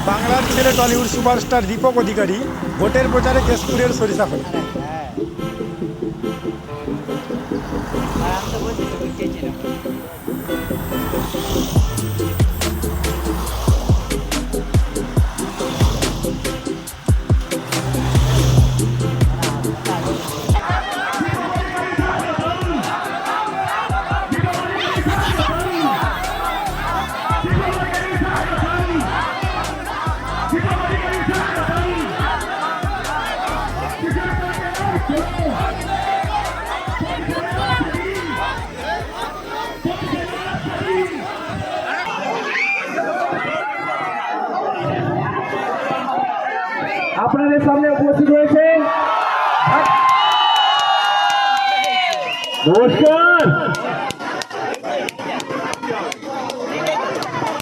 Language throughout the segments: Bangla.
বাংলার ছেলে টলিউড সুপারস্টার দীপক অধিকারী ভোটের প্রচারে কেশপুরের সরিষাখোলা। আপনাদের সামনে উপস্থিত হয়েছে নমস্কার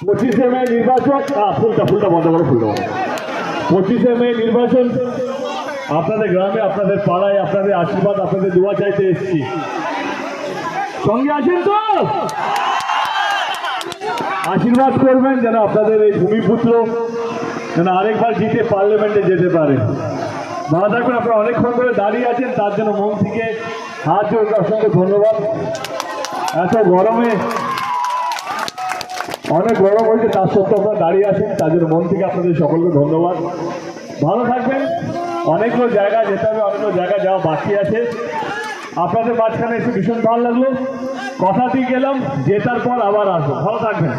25শে মে নির্বাচন ফুলটা বন্ধ করো 25শে মে নির্বাচন আপনাদের গ্রামে আপনাদের পাড়ায় আপনাদের আশীর্বাদ আপনাদের দোয়া চাইতে এসেছি সঙ্গে আছেন তো আশীর্বাদ করবেন যেন আপনাদের এই ভূমিপুত্র যেন আরেকবার জিতে পার্লামেন্টে যেতে পারে। ভালো থাকবেন। আপনারা অনেকক্ষণ ধরে দাঁড়িয়ে আছেন তার জন্য মন থেকে হাত জোড় অসংখ্য ধন্যবাদ। এত গরমে অনেক গরম হয়েছে তার সত্ত্বেও আপনারা দাঁড়িয়ে আছেন তার জন্য মন থেকে আপনাদের সকলকে ধন্যবাদ। ভালো থাকবেন। অনেকগুলো জায়গায় যেতে হবে, অনেকগুলো জায়গায় যাওয়া বাকি আছে। আপনাদের মাঝখানে এসে ভীষণ ভালো লাগলো। কথা দিয়ে গেলাম জেতার পর আবার আসবো। ভালো থাকবেন।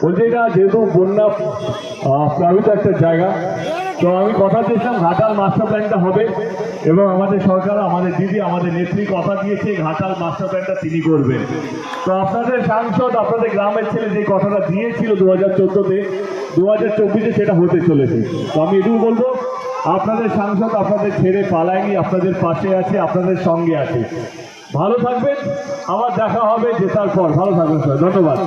বলছি এটা যেহেতু বন্যা প্লাবিত একটা জায়গা, তো আমি কথা দিয়েছিলাম ঘাটাল মাস্টার প্ল্যানটা হবে এবং আমাদের সরকার আমাদের দিদি আমাদের নেত্রী কথা দিয়েছে ঘাটাল মাস্টার প্ল্যানটা তিনি করবেন। তো আপনাদের সাংসদ আপনাদের গ্রামের ছেলে যে কথাটা দিয়েছিল 2014-তে 2024-এ সেটা হতে চলেছে। তো আমি এটুকু বলবো আপনাদের সাংসদ আপনাদের ছেড়ে পালায়নি, আপনাদের পাশে আছে, আপনাদের সঙ্গে আছে। ভালো থাকবেন। আবার দেখা হবে জেতার পর। ভালো থাকবেন স্যার। ধন্যবাদ।